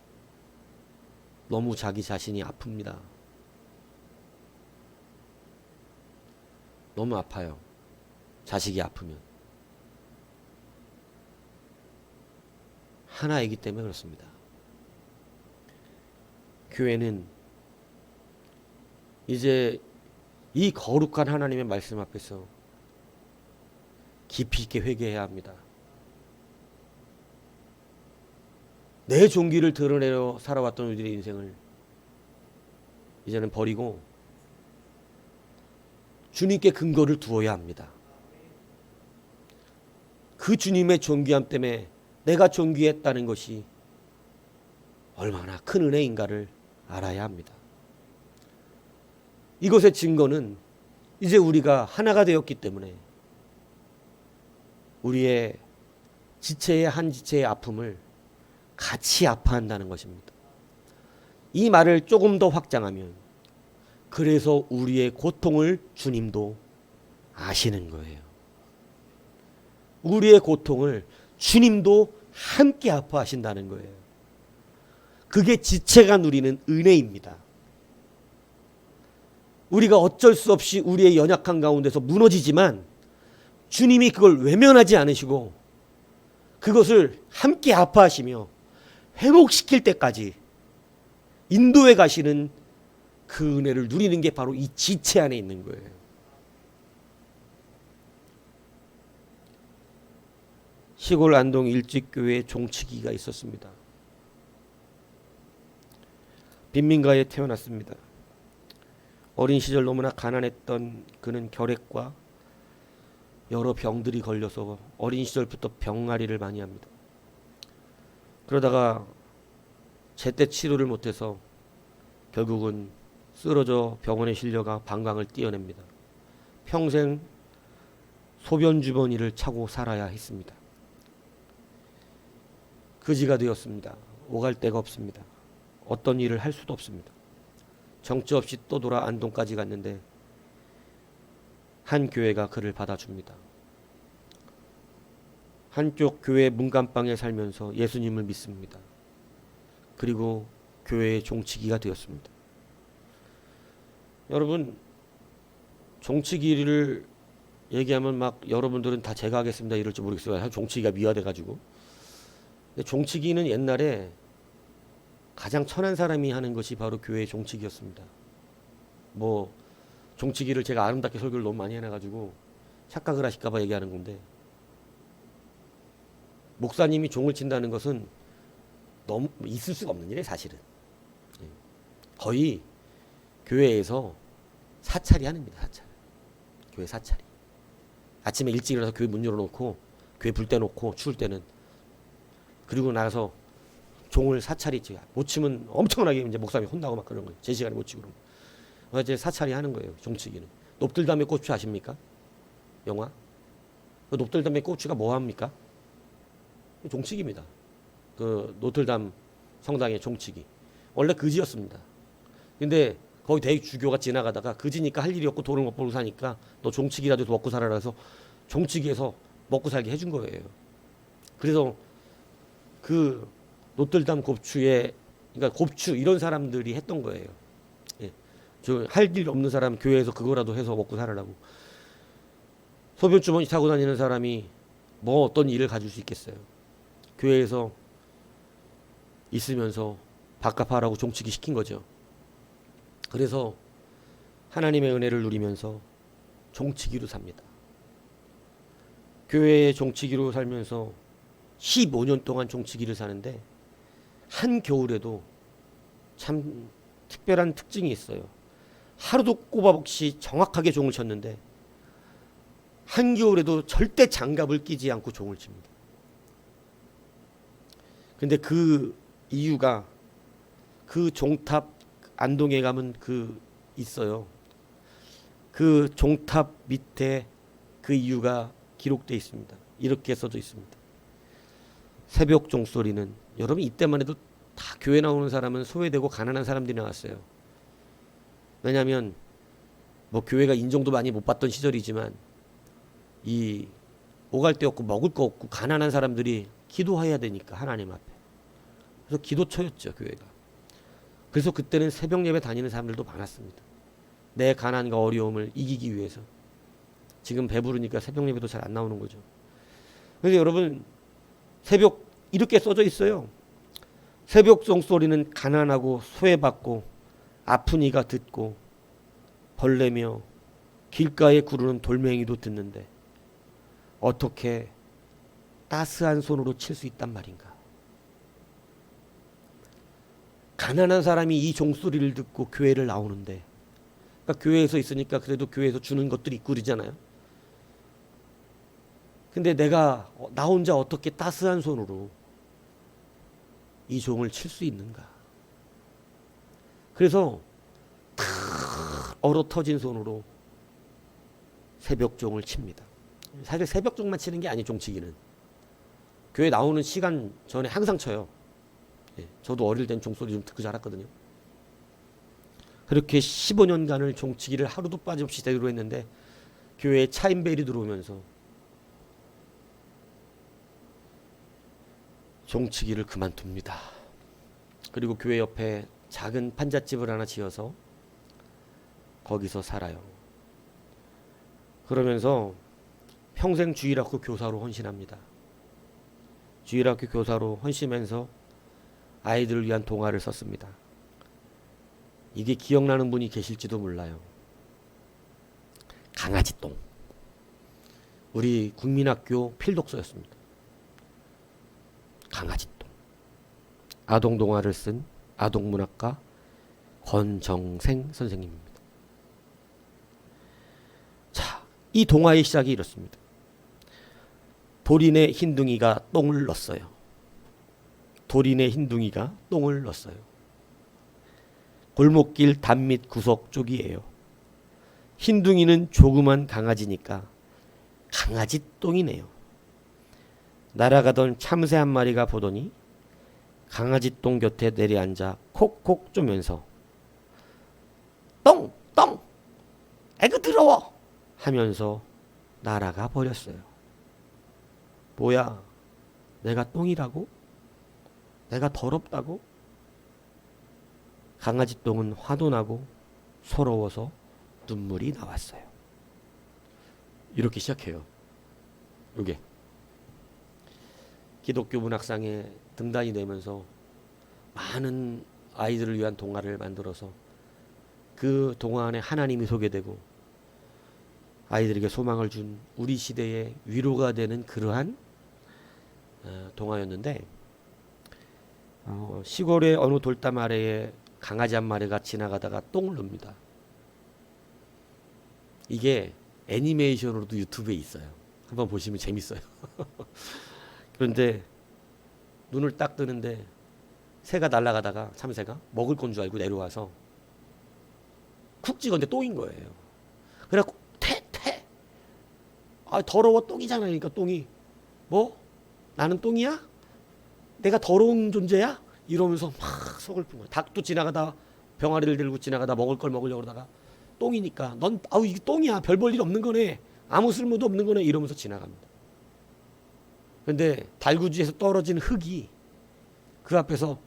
너무 자기 자신이 아픕니다. 너무 아파요. 자식이 아프면. 하나이기 때문에 그렇습니다. 교회는 이제 이 거룩한 하나님의 말씀 앞에서 깊이 있게 회개해야 합니다. 내 종기를 드러내려 살아왔던 우리의 인생을 이제는 버리고 주님께 근거를 두어야 합니다. 그 주님의 존귀함 때문에 내가 존귀했다는 것이 얼마나 큰 은혜인가를 알아야 합니다. 이것의 증거는 이제 우리가 하나가 되었기 때문에 우리의 지체의 한 지체의 아픔을 같이 아파한다는 것입니다. 이 말을 조금 더 확장하면 그래서 우리의 고통을 주님도 아시는 거예요. 우리의 고통을 주님도 함께 아파하신다는 거예요. 그게 지체가 누리는 은혜입니다. 우리가 어쩔 수 없이 우리의 연약한 가운데서 무너지지만 주님이 그걸 외면하지 않으시고 그것을 함께 아파하시며 회복시킬 때까지 인도해 가시는 그 은혜를 누리는 게 바로 이 지체 안에 있는 거예요. 시골 안동 일직교회에 종치기가 있었습니다. 빈민가에 태어났습니다. 어린 시절 너무나 가난했던 그는 결핵과 여러 병들이 걸려서 어린 시절부터 병아리를 많이 합니다. 그러다가 제때 치료를 못해서 결국은 쓰러져 병원에 실려가 방광을 떼어냅니다. 평생 소변 주머니를 차고 살아야 했습니다. 거지가 되었습니다. 오갈 데가 없습니다. 어떤 일을 할 수도 없습니다. 정처 없이 또 돌아 안동까지 갔는데 한 교회가 그를 받아줍니다. 한쪽 교회 문간방에 살면서 예수님을 믿습니다. 그리고 교회의 종치기가 되었습니다. 여러분, 종치기를 얘기하면 막 여러분들은 다 제가 하겠습니다 이럴지 모르겠어요. 종치기가 미화돼가지고. 종치기는 옛날에 가장 천한 사람이 하는 것이 바로 교회의 종치기였습니다. 뭐 종치기를 제가 아름답게 설교를 너무 많이 해놔가지고 착각을 하실까봐 얘기하는 건데, 목사님이 종을 친다는 것은 너무 있을 수가 없는 일이에요. 사실은 거의 교회에서 사찰이 하는입니다. 사찰. 교회 사찰이. 아침에 일찍 일어나서 교회 문 열어놓고 교회 불 떼놓고 추울 때는, 그리고 나서 종을 사찰이 못 치면 엄청나게 이제 목사님이 혼나고 막 그런 거예요. 제 시간에 못 치고 그러면. 이제 사찰이 하는 거예요. 종치기는. 높들담의 고추 아십니까? 영화? 그 높들담의 고추가 뭐 합니까? 종치기입니다. 그 노틀담 성당의 종치기. 원래 거지였습니다. 근데 거기 대주교가 지나가다가 거지니까 할 일이 없고 돈을 못 벌고 사니까 너 종치기라도 먹고 살아라 해서 종치기에서 먹고 살게 해준 거예요. 그래서 그 노틀담 곱추에, 그러니까 곱추 이런 사람들이 했던 거예요. 예. 저 할 일 없는 사람 교회에서 그거라도 해서 먹고 살아라고. 소변 주머니 타고 다니는 사람이 뭐 어떤 일을 가질 수 있겠어요. 교회에서 있으면서 밥값하라고 종치기 시킨 거죠. 그래서 하나님의 은혜를 누리면서 종치기로 삽니다. 교회의 종치기로 살면서 15년 동안 종치기를 사는데 한 겨울에도 참 특별한 특징이 있어요. 하루도 꼬박없이 정확하게 종을 쳤는데 한 겨울에도 절대 장갑을 끼지 않고 종을 칩니다. 근데 그 이유가 그 종탑 안동에 가면 그 있어요. 그 종탑 밑에 그 이유가 기록되어 있습니다. 이렇게 써져 있습니다. 새벽 종소리는, 여러분 이때만 해도 다 교회 나오는 사람은 소외되고 가난한 사람들이 나왔어요. 왜냐하면 뭐 교회가 인정도 많이 못 받던 시절이지만 이 오갈 데 없고 먹을 거 없고 가난한 사람들이 기도해야 되니까 하나님 앞에. 그래서 기도처였죠, 교회가. 그래서 그때는 새벽 예배 다니는 사람들도 많았습니다. 내 가난과 어려움을 이기기 위해서. 지금 배부르니까 새벽 예배도 잘 안 나오는 거죠. 그래서 여러분, 새벽 이렇게 써져 있어요. 새벽 종소리는 가난하고 소외받고 아픈 이가 듣고 벌레며 길가에 구르는 돌멩이도 듣는데 어떻게 따스한 손으로 칠 수 있단 말인가. 가난한 사람이 이 종소리를 듣고 교회를 나오는데, 그러니까 교회에서 있으니까 그래도 교회에서 주는 것들이 있고 그러잖아요. 근데 내가 나 혼자 어떻게 따스한 손으로 이 종을 칠 수 있는가? 그래서 탁 얼어 터진 손으로 새벽종을 칩니다. 사실 새벽종만 치는 게 아니, 종치기는 교회 나오는 시간 전에 항상 쳐요. 예, 저도 어릴 땐 종소리 좀 듣고 자랐거든요. 그렇게 15년간을 종치기를 하루도 빠짐없이 제대로 했는데, 교회에 차인벨이 들어오면서 종치기를 그만둡니다. 그리고 교회 옆에 작은 판잣집을 하나 지어서 거기서 살아요. 그러면서 평생 주일학교 교사로 헌신합니다. 주일학교 교사로 헌신하면서 아이들을 위한 동화를 썼습니다. 이게 기억나는 분이 계실지도 몰라요. 강아지똥. 우리 국민학교 필독서였습니다. 강아지똥. 아동동화를 쓴 아동문학가 권정생 선생님입니다. 자, 이 동화의 시작이 이렇습니다. 도린의 흰둥이가 똥을 넣었어요. 도린의 흰둥이가 똥을 넣었어요. 골목길 단밑 구석 쪽이에요. 흰둥이는 조그만 강아지니까 강아지 똥이네요. 날아가던 참새 한 마리가 보더니 강아지 똥 곁에 내려앉아 콕콕 쪼면서 똥! 똥! 에그 더러워! 하면서 날아가 버렸어요. 뭐야? 내가 똥이라고? 내가 더럽다고? 강아지 똥은 화도 나고 서러워서 눈물이 나왔어요. 이렇게 시작해요. 이게 기독교 문학상에 등단이 되면서 많은 아이들을 위한 동화를 만들어서 그 동화 안에 하나님이 소개되고 아이들에게 소망을 준 우리 시대의 위로가 되는 그러한 동화였는데, 시골의 어느 돌담 아래에 강아지 한 마리가 지나가다가 똥을 눕니다. 이게 애니메이션으로도 유튜브에 있어요. 한번 보시면 재밌어요. 그런데 눈을 딱 뜨는데 새가 날아가다가 참새가 먹을 건 줄 알고 내려와서 쿡 찍었는데 똥인 거예요. 그래갖고 퇴! 아, 더러워, 똥이잖아. 그러니까 똥이 뭐? 나는 똥이야? 내가 더러운 존재야? 이러면서 막 서글픈 거야. 닭도 지나가다 병아리를 들고 지나가다 먹을 걸 먹으려고 그러다가 똥이니까 넌 아우 이게 똥이야. 별 볼 일 없는 거네. 아무 쓸모도 없는 거네. 이러면서 지나갑니다. 근데 달구지에서 떨어진 흙이 그 앞에서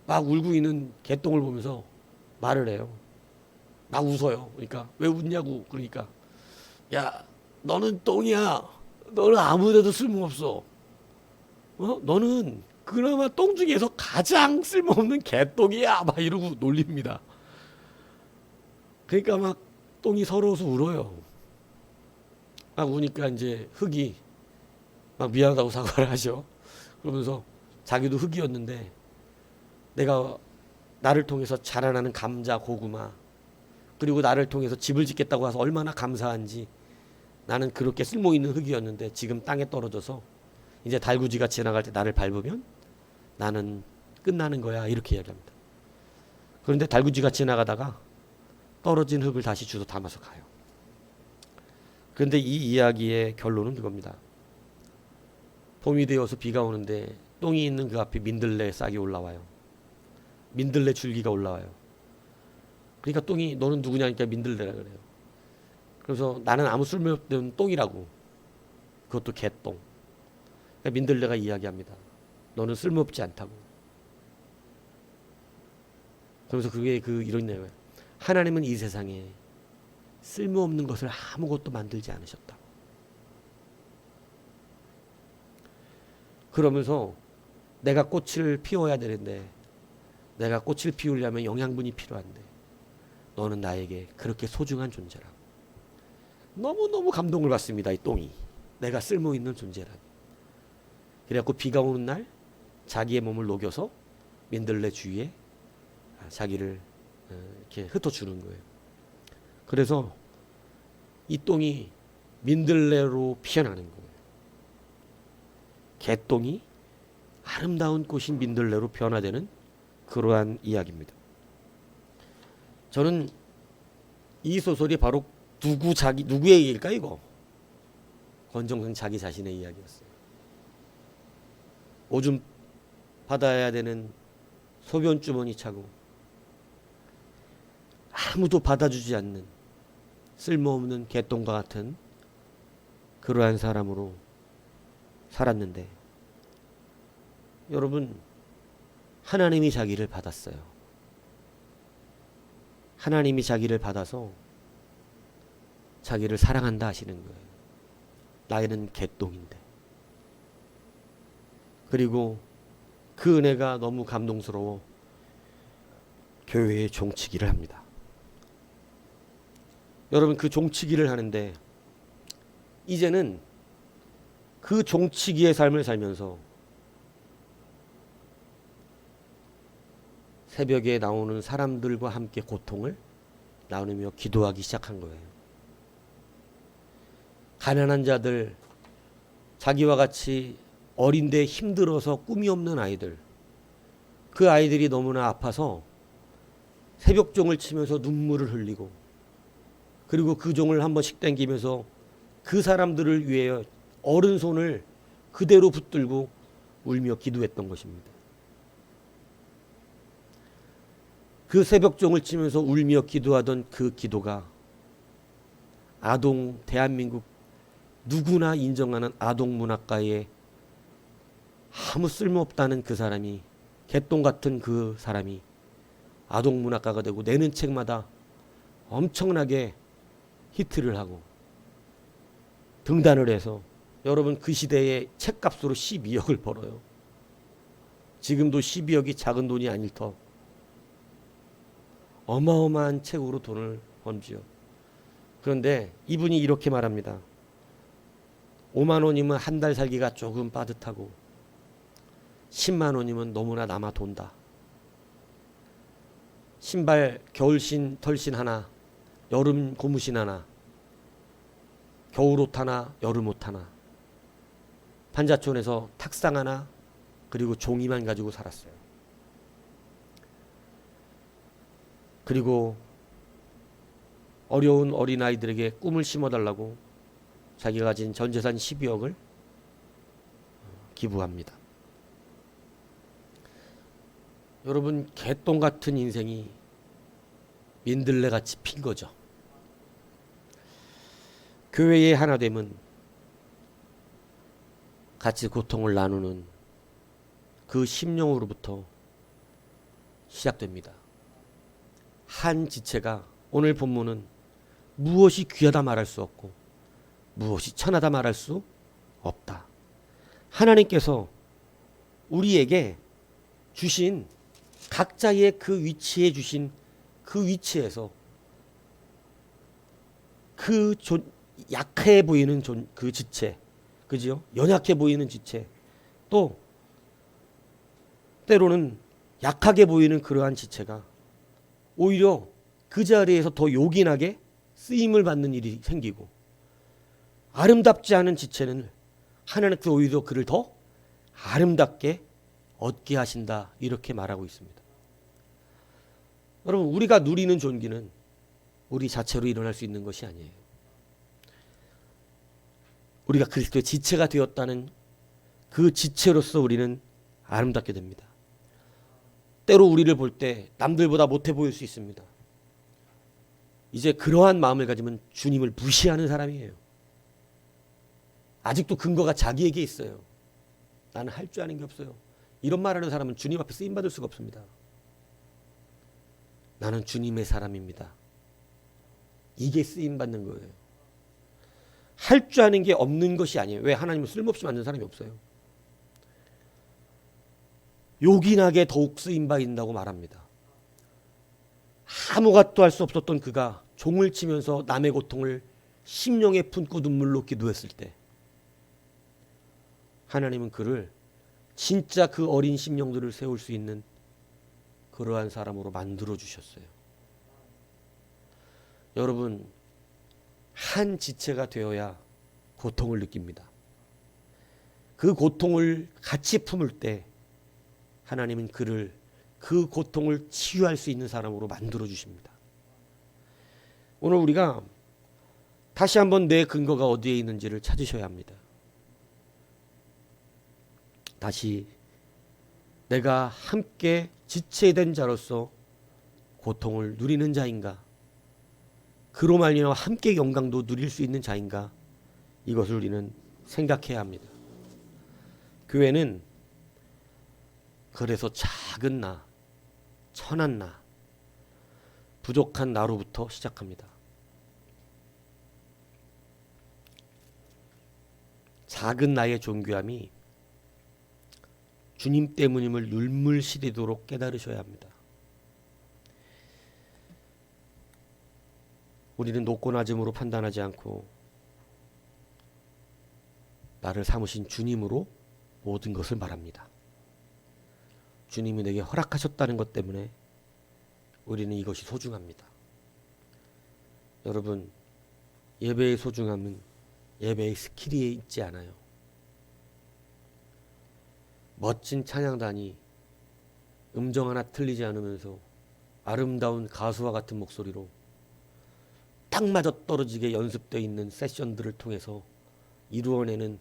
막 울고 있는 개똥을 보면서 말을 해요. 막 웃어요. 그러니까 왜 웃냐고. 그러니까 야, 너는 똥이야. 너는 아무데도 쓸모없어. 너는 그나마 똥 중에서 가장 쓸모없는 개똥이야. 막 이러고 놀립니다. 그러니까 막 똥이 서러워서 울어요. 막 우니까 이제 흙이 막 미안하다고 사과를 하죠. 그러면서 자기도 흙이었는데 내가 나를 통해서 자라나는 감자, 고구마, 그리고 나를 통해서 집을 짓겠다고 해서 얼마나 감사한지, 나는 그렇게 쓸모있는 흙이었는데 지금 땅에 떨어져서 이제 달구지가 지나갈 때 나를 밟으면 나는 끝나는 거야. 이렇게 이야기합니다. 그런데 달구지가 지나가다가 떨어진 흙을 다시 주워 담아서 가요. 그런데 이 이야기의 결론은 그겁니다. 봄이 되어서 비가 오는데 똥이 있는 그 앞에 민들레 싹이 올라와요. 민들레 줄기가 올라와요. 그러니까 똥이 너는 누구냐니까 민들레라 그래요. 그래서 나는 아무 쓸모없는 똥이라고. 그것도 개똥. 그러니까 민들레가 이야기합니다. 너는 쓸모없지 않다고. 그러면서 그게 이런 내용이에요. 하나님은 이 세상에 쓸모없는 것을 아무것도 만들지 않으셨다. 그러면서 내가 꽃을 피워야 되는데, 내가 꽃을 피우려면 영양분이 필요한데 너는 나에게 그렇게 소중한 존재라고. 너무너무 감동을 받습니다. 이 똥이 내가 쓸모있는 존재라니. 그래갖고 비가 오는 날 자기의 몸을 녹여서 민들레 주위에 자기를 이렇게 흩어주는 거예요. 그래서 이 똥이 민들레로 피어나는 거예요. 개똥이 아름다운 꽃인 민들레로 변화되는 그러한 이야기입니다. 저는 이 소설이 바로 누구의 얘기일까 이거? 권정승 자기 자신의 이야기였어요. 오줌 받아야 되는 소변 주머니 차고 아무도 받아주지 않는 쓸모없는 개똥과 같은 그러한 사람으로 살았는데 여러분 하나님이 자기를 받았어요. 하나님이 자기를 받아서 자기를 사랑한다 하시는 거예요. 나는 개똥인데. 그리고 그 은혜가 너무 감동스러워 교회에 종치기를 합니다. 여러분 그 종치기를 하는데 이제는 그 종치기의 삶을 살면서 새벽에 나오는 사람들과 함께 고통을 나누며 기도하기 시작한 거예요. 가난한 자들, 자기와 같이 어린데 힘들어서 꿈이 없는 아이들, 그 아이들이 너무나 아파서 새벽종을 치면서 눈물을 흘리고 그리고 그 종을 한 번씩 땡기면서 그 사람들을 위해 오른손을 그대로 붙들고 울며 기도했던 것입니다. 그 새벽종을 치면서 울며 기도하던 그 기도가 대한민국 누구나 인정하는 아동문학가에 아무 쓸모없다는 그 사람이, 개똥 같은 그 사람이 아동문학가가 되고 내는 책마다 엄청나게 히트를 하고 등단을 해서 여러분 그 시대에 책값으로 12억을 벌어요. 지금도 12억이 작은 돈이 아닐 터 어마어마한 책으로 돈을 번지요. 그런데 이분이 이렇게 말합니다. 5만 원이면 한 달 살기가 조금 빠듯하고 10만 원이면 너무나 남아 돈다. 신발 겨울신 털신 하나, 여름 고무신 하나, 겨울옷 하나, 여름옷 하나, 판자촌에서 탁상 하나, 그리고 종이만 가지고 살았어요. 그리고 어려운 어린아이들에게 꿈을 심어달라고 자기가 가진 전재산 12억을 기부합니다. 여러분 개똥 같은 인생이 민들레같이 핀 거죠. 교회의 하나됨은 같이 고통을 나누는 그 심령으로부터 시작됩니다. 한 지체가, 오늘 본문은 무엇이 귀하다 말할 수 없고 무엇이 천하다 말할 수 없다. 하나님께서 우리에게 주신 각자의 그 위치에 주신 그 위치에서 그 약해 보이는 그 지체, 그지요? 연약해 보이는 지체, 또 때로는 약하게 보이는 그러한 지체가 오히려 그 자리에서 더 요긴하게 쓰임을 받는 일이 생기고, 아름답지 않은 지체는 하나님께서 오히려 그를 더 아름답게 얻게 하신다, 이렇게 말하고 있습니다. 여러분 우리가 누리는 존귀는 우리 자체로 일어날 수 있는 것이 아니에요. 우리가 그리스도의 지체가 되었다는 그 지체로서 우리는 아름답게 됩니다. 때로 우리를 볼 때 남들보다 못해 보일 수 있습니다. 이제 그러한 마음을 가지면 주님을 무시하는 사람이에요. 아직도 근거가 자기에게 있어요. 나는 할 줄 아는 게 없어요. 이런 말하는 사람은 주님 앞에 쓰임받을 수가 없습니다. 나는 주님의 사람입니다. 이게 쓰임받는 거예요. 할 줄 아는 게 없는 것이 아니에요. 왜? 하나님은 쓸모없이 만든 사람이 없어요. 요긴하게 더욱 쓰임받는다고 말합니다. 아무것도 할 수 없었던 그가 종을 치면서 남의 고통을 심령에 품고 눈물로 기도했을 때 하나님은 그를 진짜 그 어린 심령들을 세울 수 있는 그러한 사람으로 만들어 주셨어요. 여러분, 한 지체가 되어야 고통을 느낍니다. 그 고통을 같이 품을 때 하나님은 그를 그 고통을 치유할 수 있는 사람으로 만들어 주십니다. 오늘 우리가 다시 한번 내 근거가 어디에 있는지를 찾으셔야 합니다. 다시 내가 함께 지체된 자로서 고통을 누리는 자인가? 그로 말미암아 함께 영광도 누릴 수 있는 자인가? 이것을 우리는 생각해야 합니다. 교회는 그래서 작은 나, 천한 나, 부족한 나로부터 시작합니다. 작은 나의 존귀함이 주님 때문임을 눈물시리도록 깨달으셔야 합니다. 우리는 높고 낮음으로 판단하지 않고 나를 삼으신 주님으로 모든 것을 말합니다. 주님이 내게 허락하셨다는 것 때문에 우리는 이것이 소중합니다. 여러분, 예배의 소중함은 예배의 스킬이 있지 않아요. 멋진 찬양단이 음정 하나 틀리지 않으면서 아름다운 가수와 같은 목소리로 딱 맞아 떨어지게 연습되어 있는 세션들을 통해서 이루어내는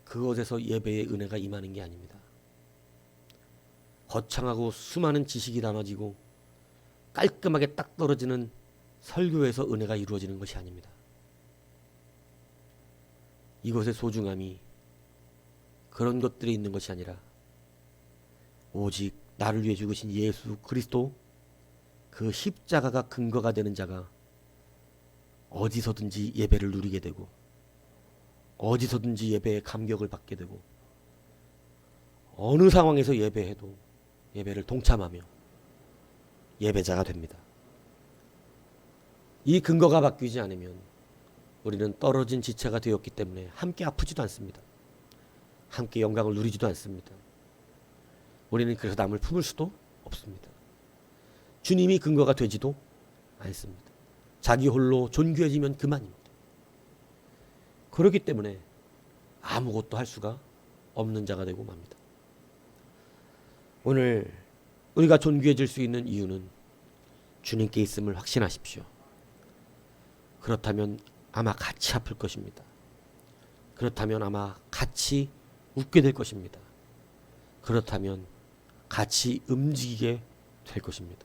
그것에서 예배의 은혜가 임하는 게 아닙니다. 거창하고 수많은 지식이 담아지고 깔끔하게 딱 떨어지는 설교에서 은혜가 이루어지는 것이 아닙니다. 이것의 소중함이 그런 것들이 있는 것이 아니라 오직 나를 위해 죽으신 예수 그리스도 그 십자가가 근거가 되는 자가 어디서든지 예배를 누리게 되고 어디서든지 예배의 감격을 받게 되고 어느 상황에서 예배해도 예배를 동참하며 예배자가 됩니다. 이 근거가 바뀌지 않으면 우리는 떨어진 지체가 되었기 때문에 함께 아프지도 않습니다. 함께 영광을 누리지도 않습니다. 우리는 그래서 남을 품을 수도 없습니다. 주님이 근거가 되지도 않습니다. 자기 홀로 존귀해지면 그만입니다. 그렇기 때문에 아무것도 할 수가 없는 자가 되고 맙니다. 오늘 우리가 존귀해질 수 있는 이유는 주님께 있음을 확신하십시오. 그렇다면 아마 같이 아플 것입니다. 그렇다면 아마 같이 웃게 될 것입니다. 그렇다면 같이 움직이게 될 것입니다.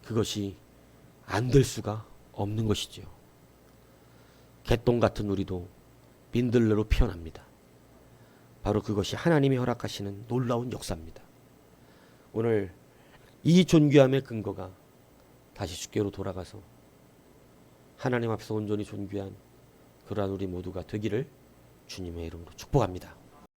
그것이 안 될 수가 없는 것이지요. 개똥 같은 우리도 민들레로 피어납니다. 바로 그것이 하나님이 허락하시는 놀라운 역사입니다. 오늘 이 존귀함의 근거가 다시 주께로 돌아가서 하나님 앞에서 온전히 존귀한 그러한 우리 모두가 되기를 주님의 이름으로 축복합니다.